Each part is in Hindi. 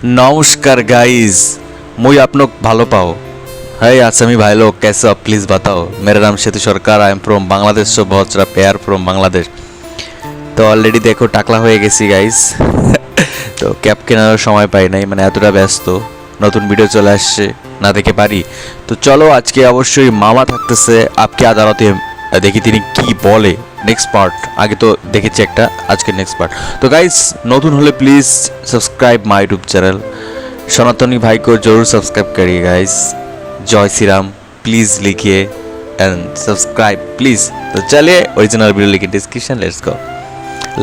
नमस्कार गाइस, मुझे आप लोग भालो पाओ। हाय आसामी भाई लोग, कैसे हो प्लीज़ बताओ। मेरा नाम सेतु सरकार, आई एम फ्रॉम बांग्लादेश। सो बहुत सारा प्यार फ्रॉम बांग्लादेश। तो অলরেডি দেখো টাকলা হয়ে গেছি গাইস। তো ক্যাপ কেনার সময় পাই নাই, মানে এতটা ব্যস্ত। নতুন ভিডিও চলে আসছে, না দেখে পারি। তো চলো আজকে অবশ্যই মামা থাকতেছে আপকে আদালতে, দেখি তিনি কি বলে। নেক্সট পার্ট আগে তো দেখেছি একটা, আজকে নেক্সট পার্ট। তো গাইস নতুন হলে please subscribe my YouTube channel. सनातनी भाई को जरूर सब्सक्राइब करिए गाइस। जय श्री राम प्लीज़ लिखिए एंड सब्सक्राइब प्लीज़। तो चलिए ओरिजिनल वीडियो लिखिए डिस्क्रिप्शन, लेट्स गो।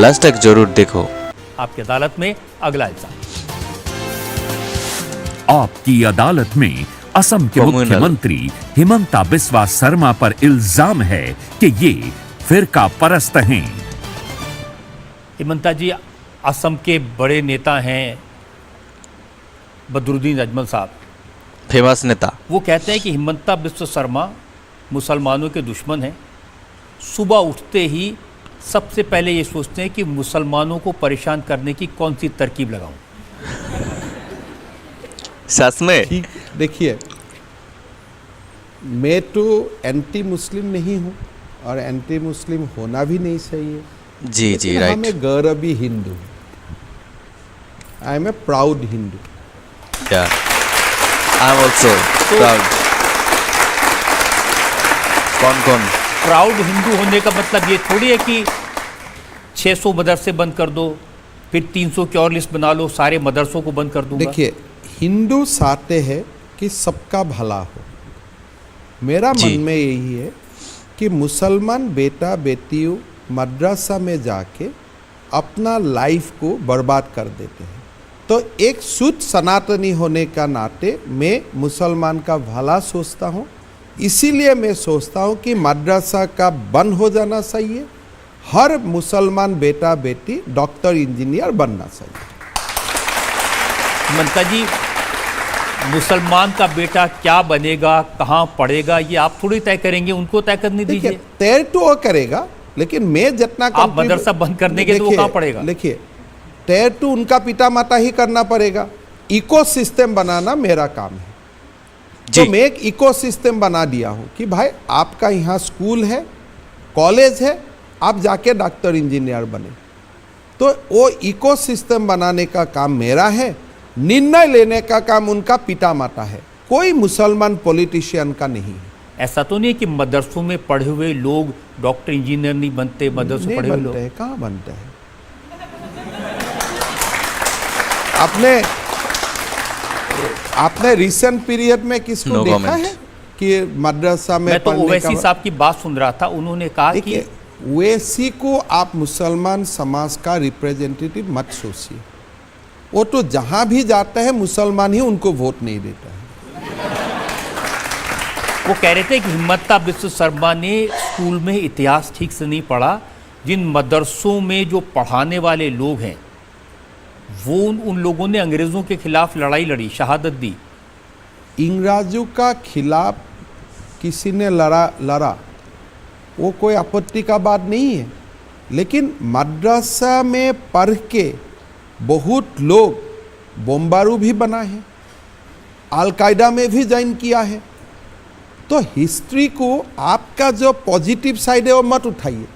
लास्ट तक जरूर देखो। आपकी अदालत में अगला इल्जाम। आपकी अदालत में असम के कम्युनल। मुख्यमंत्री हिमंता बिस्वा शर्मा पर इल्जाम है कि ये फिरका परस्त हैं। हिमंता जी असम के बड़े नेता हैं बदरुद्दीन अजमल साहब। फेमस नेता। वो कहते हैं कि हिमंता बिस्वा शर्मा मुसलमानों के दुश्मन हैं। सुबह उठते ही सबसे पहले ये सोचते हैं कि मुसलमानों को परेशान करने की कौन सी तरकीब लगाऊं। सच में? ठीक, देखिए मैं तो एंटी मुस्लिम नहीं हूँ और एंटी मुस्लिम होना भी नहीं चाहिए। जी जी लेकिन राइट। मैं गौरवी हिंदू हूँ। I am a proud Hindu. या आई एम आल्सो प्राउड। कौन कौन? प्राउड हिंदू होने का मतलब ये थोड़ी है कि 600 मदरसे बंद कर दो, फिर 300 की और लिस्ट बना लो, सारे मदरसों को बंद कर दूंगा। देखिए हिंदू चाहते हैं कि सबका भला हो। मेरा जी। मन में यही है कि मुसलमान बेटा बेटियों मद्रसा में जाके अपना लाइफ को बर्बाद कर देते हैं। तो एक शुद्ध सनातनी होने का नाते मैं मुसलमान का भला सोचता हूँ। इसीलिए मैं सोचता हूँ कि मद्रसा का बंद हो जाना चाहिए। हर मुसलमान बेटा बेटी डॉक्टर इंजीनियर बनना चाहिए। हिमंता जी मुसलमान का बेटा क्या बनेगा, कहाँ पढ़ेगा, ये आप थोड़ी तय करेंगे, उनको तय करने देखिए दीजिए। तय तो वो करेगा, लेकिन मैं जितना आप मदरसा बंद करने के तो वो कहाँ पड़ेगा? देखिए तय तो उनका पिता माता ही करना पड़ेगा। इको सिस्टम बनाना मेरा काम है। जी। तो मैं एक इको सिस्टम बना दिया हूँ कि भाई आपका यहाँ स्कूल है, कॉलेज है, आप जाके डॉक्टर इंजीनियर बने। तो वो इको सिस्टम बनाने का काम मेरा है, निर्णय लेने का काम उनका पिता माता है, कोई मुसलमान पॉलिटिशियन का नहीं है। ऐसा तो नहीं है कि मदरसों में पढ़े हुए लोग डॉक्टर इंजीनियर नहीं बनते, मदरसों नहीं पढ़े हुए लोग। बनते हैं, कहाँ बनते हैं? आपने रिसेंट पीरियड में किसको No देखा comment. है कि मद्रसा में मैं तो पढ़ने ओवैसी का? साहब की बात सुन रहा था, उन्होंने कहा कि देखिए ओवैसी को आप मुसलमान समाज का रिप्रेजेंटेटिव मत सोचिए। वो तो जहां भी जाता है मुसलमान ही उनको वोट नहीं देता है। वो कह रहे थे कि हिमंता बिस्वा शर्मा ने स्कूल में इतिहास ठीक से नहीं पढ़ा। जिन मदरसों में जो पढ़ाने वाले लोग हैं वो उन लोगों ने अंग्रेज़ों के खिलाफ लड़ाई लड़ी, शहादत दी। इंग्रजों का खिलाफ किसी ने लड़ा वो कोई आपत्ति का बात नहीं है, लेकिन मद्रसा में पढ़ के बहुत लोग बमबारू भी बना है, अलकायदा में भी ज्वाइन किया है। तो हिस्ट्री को आपका जो पॉजिटिव साइड है वो मत उठाइए।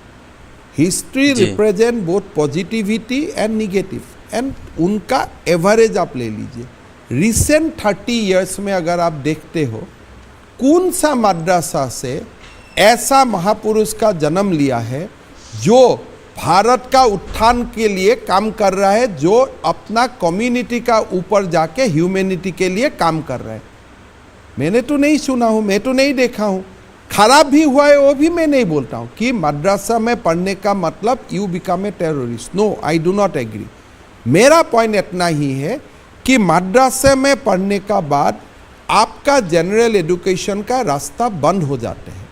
हिस्ट्री जी। Represent both positivity and negative, and उनका एवरेज आप ले लीजिए। रिसेंट 30 इयर्स में अगर आप देखते हो कौन सा मद्रसा से ऐसा महापुरुष का जन्म लिया है जो भारत का उत्थान के लिए काम कर रहा है, जो अपना कम्युनिटी का ऊपर जाके ह्यूमैनिटी के लिए काम कर रहा है। मैंने तो नहीं सुना हूँ, मैं तो नहीं देखा हूँ। खराब भी हुआ है वो भी मैं नहीं बोलता हूँ कि मद्रसा में पढ़ने का मतलब you become a terrorist. No, I do not agree. मेरा पॉइंट इतना ही है कि मद्रसे में पढ़ने का बाद आपका जनरल एजुकेशन का रास्ता बंद हो जाते हैं।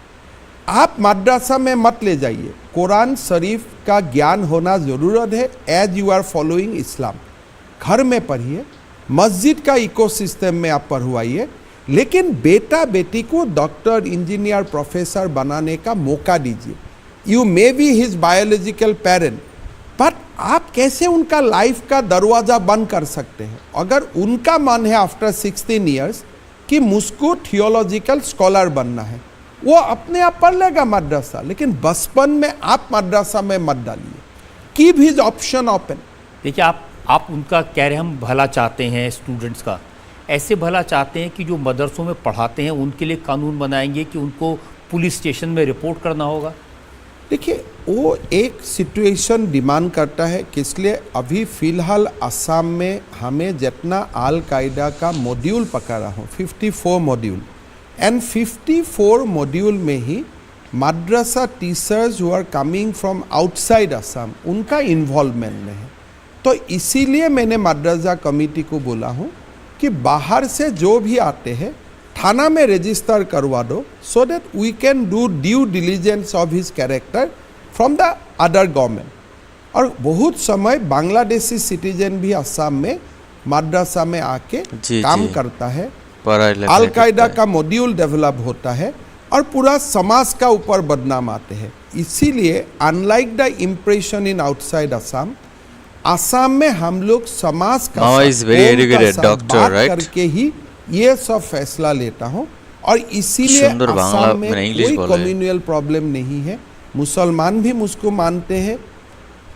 आप मद्रसा में मत ले जाइए। कुरान शरीफ का ज्ञान होना ज़रूरत है एज यू आर फॉलोइंग इस्लाम। घर में पढ़िए, मस्जिद का इकोसिस्टम में आप पढ़वाइए, लेकिन बेटा बेटी को डॉक्टर इंजीनियर प्रोफेसर बनाने का मौका दीजिए। You may be his biological parent, but आप कैसे उनका लाइफ का दरवाजा बंद कर सकते हैं? अगर उनका मन है आफ्टर 16 इयर्स कि मुझको थियोलॉजिकल स्कॉलर बनना है, वो अपने आप पढ़ लेगा मद्रासा, लेकिन बचपन में आप मद्रासा में मत डालिए। Keep his option open. देखिए, आप उनका कह रहे हैं हम भला चाहते हैं स्टूडेंट्स का, ऐसे भला चाहते हैं कि जो मदरसों में पढ़ाते हैं उनके लिए कानून बनाएंगे कि उनको पुलिस स्टेशन में रिपोर्ट करना होगा? देखिए, वो एक सिचुएशन डिमांड करता है कि इसलिए अभी फ़िलहाल असम में हमें जितना अल कायदा का मॉड्यूल पकड़ा हो 54 मॉड्यूल, एंड 54 मॉड्यूल में ही madrasa teachers who are coming from outside Assam उनका इन्वॉल्वमेंट में है। तो इसीलिए मैंने मद्रासा कमेटी को बोला हूँ कि बाहर से जो भी आते हैं थाना में रजिस्टर करवा दो, so that we can do due diligence of his character from the other government. और बहुत समय बांग्लादेशी सिटीजन भी असम में मद्रासा में आके काम करता है, अल कायदा का मॉड्यूल डेवलप होता है और पूरा समाज का ऊपर बदनाम आते हैं। इसीलिए unlike the impression in outside Assam, Assam में हम लोग समाज का बात करके ही ये सब फैसला लेता हूँ। और इसीलिए असम में कोई कम्युनल प्रॉब्लम नहीं है। मुसलमान भी मुझको मानते हैं,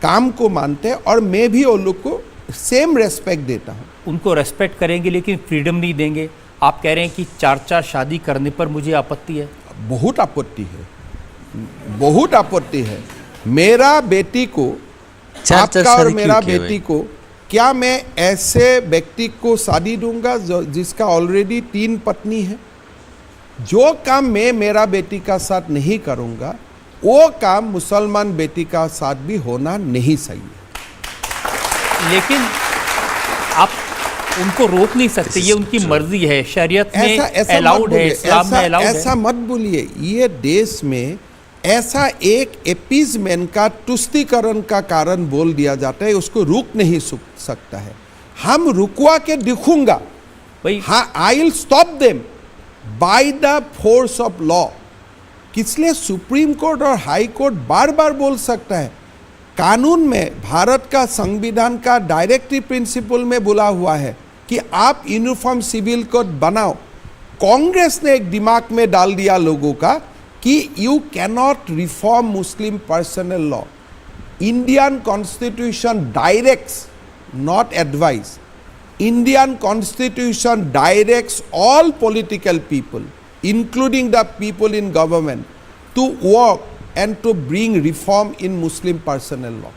काम को मानते हैं, और मैं भी उन लोग को सेम रेस्पेक्ट देता हूँ। उनको रेस्पेक्ट करेंगे लेकिन फ्रीडम नहीं देंगे। आप कह रहे हैं कि 4-4 शादी करने पर मुझे आपत्ति है। बहुत आपत्ति है, बहुत आपत्ति है। मेरा बेटी को, आपका और मेरा बेटी को, क्या मैं ऐसे व्यक्ति को शादी दूंगा जिसका ऑलरेडी 3 पत्नी है? जो काम मैं मेरा बेटी का साथ नहीं करूंगा, वो काम मुसलमान बेटी का साथ भी होना नहीं सही है। लेकिन आप उनको रोक नहीं सकते, ये उनकी मर्जी है। शरीयत में अलाउड है, इस्लाम में अलाउड है। ऐसा मत बोलिए। ये देश में ऐसा एक एपीजमेंट का, तुष्टीकरण का कारण बोल दिया जाता है, उसको रुक नहीं सकता है। हम रुकवा के दिखूंगा, हाँ, I will stop them by the force of law. इसलिए सुप्रीम कोर्ट और हाई कोर्ट बार बार बोल सकता है। कानून में, भारत का संविधान का डायरेक्टिव प्रिंसिपल में बोला हुआ है कि आप यूनिफॉर्म सिविल कोड बनाओ। कांग्रेस ने एक दिमाग में डाल दिया लोगों का कि you cannot reform Muslim personal law. Indian constitution directs, not advice. Indian constitution directs all political people, including the people in government, to work and to bring reform in Muslim personal law.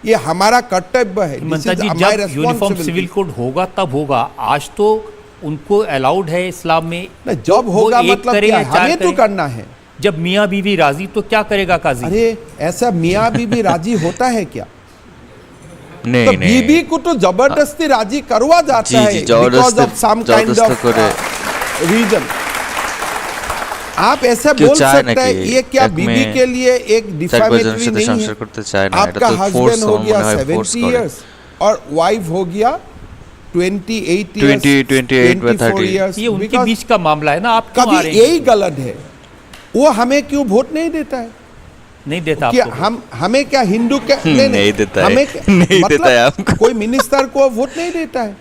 ये हमारा कर्तव्य है। जब यूनिफॉर्म सिविल कोड होगा तब होगा। आज तो उनको अलाउड है इस्लाम में। जब होगा मतलब क्या? हमें तो करना है। जब मियाँ बीवी राजी तो क्या करेगा काजी? अरे ऐसा मियाँ बीवी राजी होता है क्या? नहीं, तो बीबी को तो जबरदस्ती राजी करवा जाता है because of some kind of reason. आप ऐसा बोल सकते हैं, ये क्या बीबी के लिए एक डिफेमेटरी नहीं है? आपका हस्बैंड हो गया 70 इयर्स और वाइफ हो गया 28 इयर्स, ये उनके बीच का मामला है ना। आप कभी यही गलत है। वो हमें क्यों वोट नहीं देता है? नहीं देता क्या हमें क्या हिंदू क्या नहीं देता है? हमें नहीं देता है आपको। कोई मिनिस्टर को वोट नहीं देता है।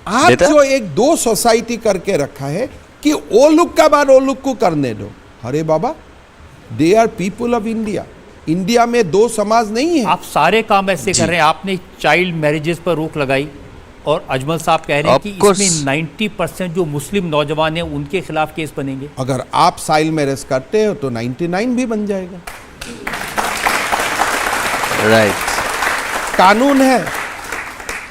आप जो एक 2 सोसाइटी करके रखा है कि वो लोग का बाद वो लोग को करने दो। अरे बाबा, they are people of India. India में 2 समाज नहीं है। आप सारे काम ऐसे कर रहे हैं। आपने चाइल्ड मैरिजेस पर रोक लगाई और अजमल साहब कह रहे हैं कि इसमें 90% जो मुस्लिम नौजवान हैं उनके खिलाफ केस बनेंगे। अगर आप चाइल्ड मैरिज करते हो तो 99 भी बन जाएगा। राइट, कानून है।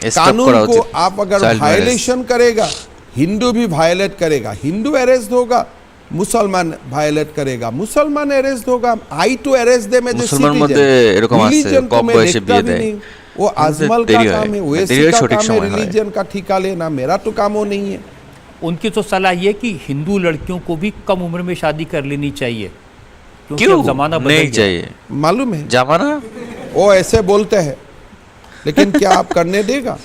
कानून को आप अगर वायलेशन करेगा, हिंदू भी वायलेट करेगा, हिंदू अरेस्ट होगा, मुसलमान वायलेट करेगा, मुसलमान अरेस्ट होगा। I to arrest them as a citizen. वो अजमल का काम है, वैसे का काम है रिलीजन का ठिका लेना। मेरा तो काम वो नहीं है। उनकी तो सलाह ये कि हिंदू लड़कियों को भी कम उम्र में शादी कर लेनी चाहिए, क्योंकि क्यों? अब जमाना बदल नहीं गया। चाहिए, मालूम है जमाना। वो ऐसे बोलते हैं, लेकिन क्या आप करने देगा?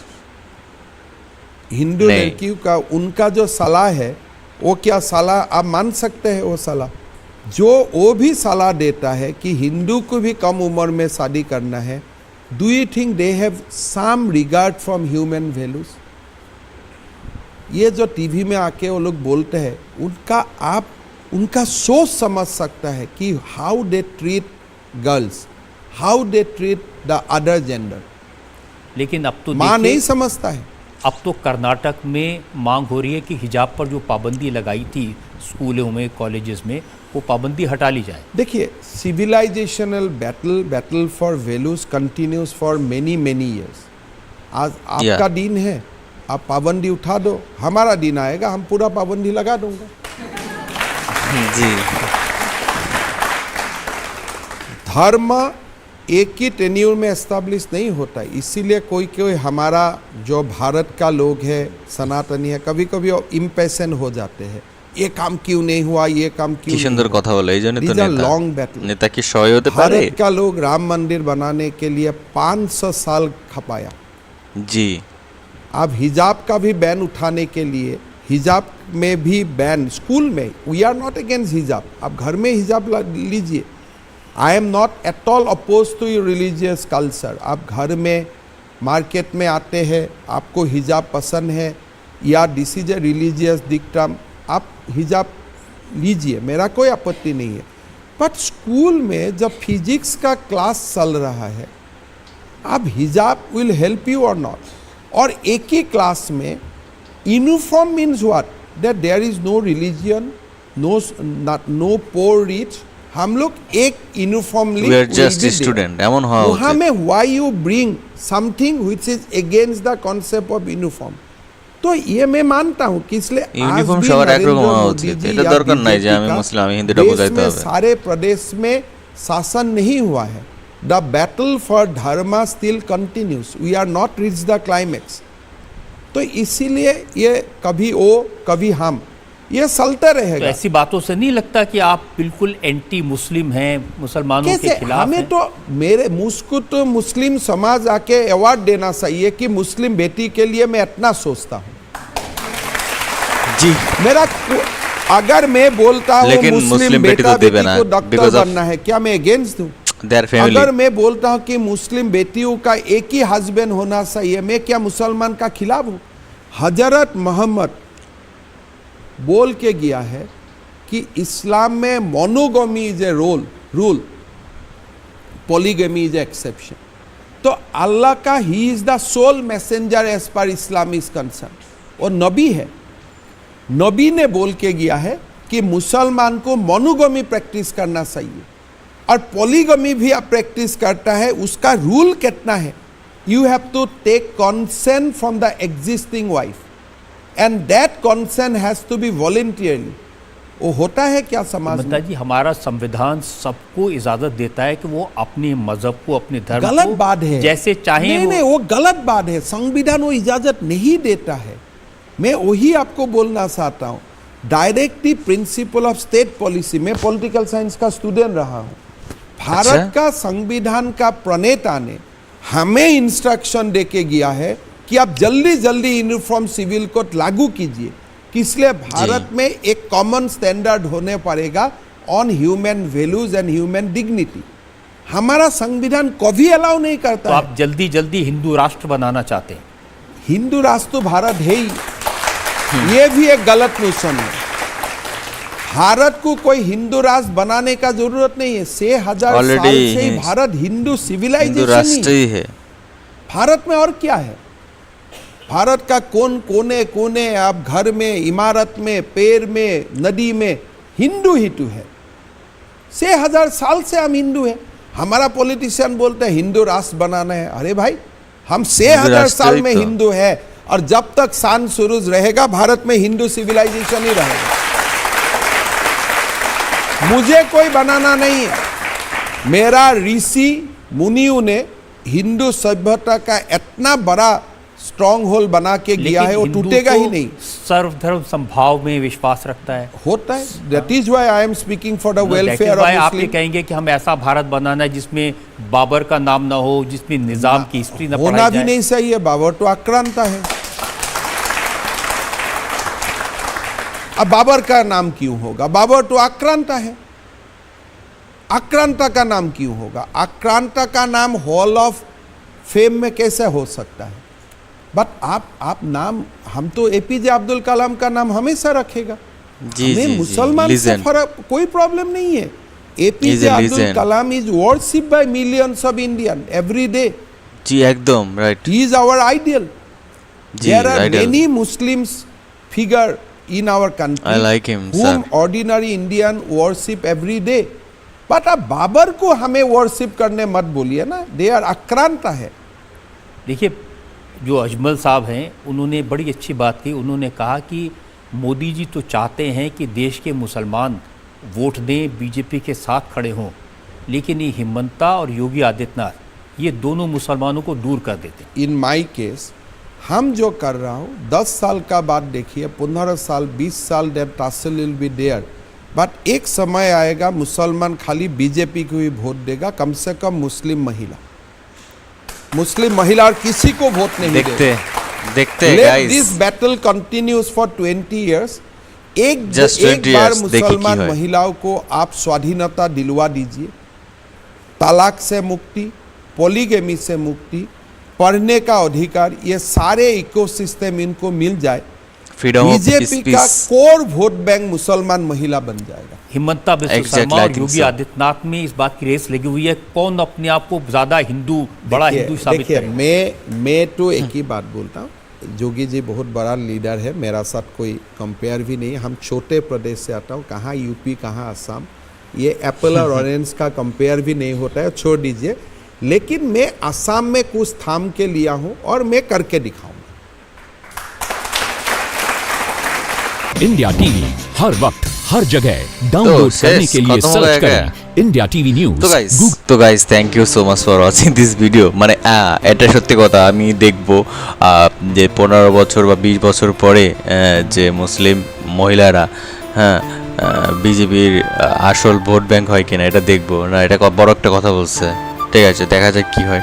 हिंदू लड़कियों का उनका जो सलाह है, वो क्या सलाह आप मान सकते हैं? वो सलाह जो वो भी सलाह देता है कि हिंदू को भी कम उम्र में शादी करना है, Do you think they have some regard from human values? ये जो टीवी में आके वो लोग बोलते हैं, उनका सोच समझ सकता है कि how they treat girls, how they treat the other gender. लेकिन अब तो माँ देखिए, नहीं समझता है। अब तो कर्नाटक में मांग हो रही है कि हिजाब पर जो पाबंदी लगाई थी स्कूलों में, कॉलेजेस में, वो पाबंदी हटा ली जाए। देखिए, civilisational battle for values continues for many years. आज आपका दिन है, आप पाबंदी उठा दो, हमारा दिन आएगा, हम पूरा पाबंदी लगा दूंगा। जी, धर्म एक ही टेन्यूर में एस्टैब्लिश नहीं होता है, इसीलिए कोई हमारा जो भारत का लोग है, सनातनी है, कभी कभी इम्पेशेंट हो जाते हैं, ये काम क्यों नहीं हुआ, ये काम क्यों। কি সুন্দর কথা বলে, এই জন্য তো নেতা लॉन्ग बैटल। নেতা কি সহায় হতে পারে? भारत का लोग राम मंदिर बनाने के लिए 500 साल खपाया। जी, अब हिजाब का भी बैन उठाने के लिए, हिजाब में भी बैन, स्कूल में, we are not against hijab, आप घर में हिजाब लीजिए। I am not at all oppose to your religious culture. आप घर में, मार्केट में आते हैं, आपको हिजाब पसंद है या this is a religious dictum, आप हिजाब लीजिए, मेरा कोई आपत्ति नहीं है। बट स्कूल में जब फिजिक्स का क्लास चल रहा है, अब हिजाब will help you or not. और एक ही क्लास में uniform means what, that there is no religion, no poor rich, हम लोग एक uniformly we are just student, এমন হওয়া वहाँ উচিত। में why you bring something which is against the concept of uniform? तो ये मैं मानता हूँ कि इसलिए यूनिफॉर्म সবার একরকম হওয়া উচিত, এটা দরকার নাই যে আমি মুসলিম, আমি হিন্দুটা বোঝাইতে হবে। सारे प्रदेश में शासन नहीं हुआ है। The battle for dharma still continues, we are not reach the climax. तो इसीलिए ये कभी वो कभी हम, ये चलता तो रहेगा। ऐसी बातों से नहीं लगता कि आप बिल्कुल एंटी मुस्लिम हैं, मुसलमानों के कैसे? खिलाफ हमें हैं? तो मुझको तो मुस्लिम समाज आके अवार्ड देना चाहिए कि मुस्लिम बेटी के लिए मैं इतना सोचता हूँ। जी, अगर मैं बोलता हूँ लेकिन मुस्लिम बेटी बेटा को देवे बेटी ना, को डॉक्टर because of बनना है, क्या मैं अगेंस्ट हूँ? Their family. अगर मैं बोलता हूँ कि मुस्लिम बेटियों का एक ही हस्बैंड होना चाहिए, मैं क्या मुसलमान का खिलाफ हूँ? हजरत मोहम्मद बोल के गया है कि इस्लाम में monogamy is a rule, polygamy is exception. तो अल्लाह का ही is the sole messenger as per Islam is concern, और नबी है। नबी ने बोल के गया है कि मुसलमान को मोनोगमी प्रैक्टिस करना चाहिए, और पॉलीगमी भी आप प्रैक्टिस करता है, उसका रूल कितना है? You have to take consent from the existing wife, and that consent has to be voluntarily. वो होता है क्या समाज ममता में? जी, हमारा संविधान सबको इजाजत देता है कि वो अपने मजहब को, अपने धर्म गलत को बात है, जैसे चाहे नहीं, वो गलत बात है। संविधान वो इजाजत नहीं देता है। मैं वही आपको बोलना चाहता हूँ, directive principle of state policy, मैं पॉलिटिकल साइंस का स्टूडेंट रहा हूँ। भारत का संविधान का प्रणेता ने हमें इंस्ट्रक्शन देके गया है कि आप जल्दी जल्दी यूनिफॉर्म सिविल कोड लागू कीजिए, इसलिए भारत में एक कॉमन स्टैंडर्ड होने पड़ेगा on human values and human dignity. हमारा संविधान कभी अलाउ नहीं तो करता है। आप जल्दी जल्दी हिंदू राष्ट्र बनाना चाहते हैं। हिंदू राष्ट्र तो भारत है ही, ये भी एक गलत नोशन है। भारत को कोई हिंदू राष्ट्र बनाने का जरूरत नहीं है। 6000 साल Already से ही है। भारत हिंदू हिंदू सिविलाइजेशन राष्ट्र ही ही है। भारत में। और क्या है? भारत का कोने कोने, आप घर में, इमारत में, पेड़ में, नदी में हिंदू ही तो है। 6000 साल से हम हिंदू हैं। हमारा पॉलिटिशियन बोलते हैं हिंदू राष्ट्र बनाना है। अरे भाई, हम 6000 राष्ट्र साल ही में तो। हिंदू है, और जब तक सान सुरूज रहेगा भारत में हिंदू सिविलाइजेशन ही रहेगा। मुझे कोई बनाना नहीं है। मेरा ऋषि मुनियों ने हिंदू सभ्यता का इतना बड़ा स्ट्रॉन्ग होल बना के गया है, वो हिंदू टूटेगा तो ही नहीं। सर्वधर्म संभाव में विश्वास रखता है। होता है। That is why I am speaking for the That is welfare why of आप ये मुस्लिम। कहेंगे कि हम ऐसा भारत बनाना है जिसमें बाबर का नाम ना हो, जिसमें निजाम की हिस्ट्री ना होना पढ़ाई भी जाए। नहीं चाहिए। बाबर तो आक्रांत है। अब बाबर का नाम क्यों होगा? बाबर तो आक्रांत है। आक्रांता का नाम क्यों होगा? आक्रांता का नाम होल ऑफ फेम में कैसे हो सकता है? बट आप नाम, हम तो एपीजे अब्दुल कलाम का नाम हमेशा रखेगा। जी हमें जी मुसलमान से लीजेंड फर्क, कोई प्रॉब्लम नहीं है। He's APJ a Abdul legend. Kalam is worship by millions of Indian every day. जी एकदम right He is our ideal. जी There are ideal. many Muslims figure in our country I like him, whom sir. ordinary Indian worship every day. But अब बाबर को हमें वर्शिप करने मत बोलिए ना, दे आर आक्रांत है। देखिए, जो अजमल साहब हैं उन्होंने बड़ी अच्छी बात की। उन्होंने कहा कि मोदी जी तो चाहते हैं कि देश के मुसलमान वोट दें, बीजेपी के साथ खड़े हों, लेकिन ये हिमंता और योगी आदित्यनाथ ये दोनों मुसलमानों को दूर कर देते हैं। इन माई केस हम जो कर रहा हूँ 10 साल का बाद देखिए, 15 साल 20 साल that tussle will be there, but एक समय आएगा मुसलमान खाली बीजेपी को ही वोट देगा, कम से कम मुस्लिम महिला और किसी को वोट नहीं देखते देखते let guys this battle continues for 20 years। एक Just 20 एक बार years, देखिए की मुसलमान है। महिलाओं को आप स्वाधीनता दिलवा दीजिए, तलाक से मुक्ति, पॉलीगेमी से मुक्ति, पढ़ने का अधिकार, ये सारे इकोसिस्टम इनको मिल जाए, फ्रीडम ऑफ बीजेपी का कोर वोट बैंक मुसलमान महिला बन जाएगा। हिमंता बिस्वा Exactly, शर्मा I और think योगी so. आदित्यनाथ में इस बात की रेस लगी हुई है, कौन अपने आप को ज़्यादा हिंदू, बड़ा हिंदू साबित देखिए, करेगा। मैं तो एक ही बात बोलता हूँ, योगी जी बहुत बड़ा लीडर है, मेरा साथ कोई कंपेयर भी नहीं है। हम छोटे प्रदेश से आता हूँ, कहाँ यूपी कहाँ असम, ये एप्पल और ऑरेंज का कंपेयर भी नहीं होता है, छोड़ दीजिए। लेकिन मैं असम में कुछ थाम के लिया हूँ और मैं करके दिखाऊंगा। इंडिया टीवी हर वक्त हर जगह डाउनलोड करने के लिए खत्म हो सर्च गया करें इंडिया टीवी न्यूज। তো guys thank you so much for watching this video. মানে এটা সত্যি কথা, আমি দেখবো যে 15 বছর বা 20 বছর পরে যে মুসলিম মহিলারা হ্যাঁ বিজেপির আসল ভোট ব্যাংক হয় কিনা এটা দেখবো না। এটা বড় একটা কথা বলছে, ঠিক আছে, দেখা যাক কি হয়।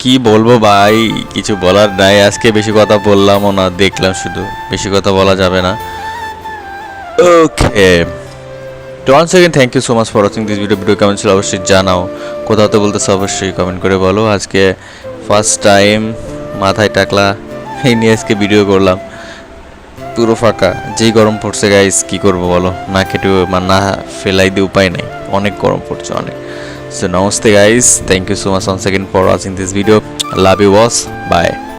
কি বলবো ভাই, কিছু বলার নাই। আজকে বেশি কথা বললামও না, দেখলাম শুধু, বেশি কথা বলা যাবে না। ওকে, তো once again thank you so much for watching this video কেমন ছিল অবশ্যই জানাও, কোথাও তো বলতেছে অবশ্যই কমেন্ট করে বলো। আজকে ফার্স্ট টাইম মাথায় টাকলা এই নিয়ে আজকে ভিডিও করলাম, পুরো ফাঁকা, যেই গরম পড়ছে গাইস কি করবো বলো, না কেটে না ফেলাই দিয়ে উপায় নাই, অনেক গরম পড়ছে অনেক। So namaste guys, thank you so much once again for watching this video, love you boss, bye.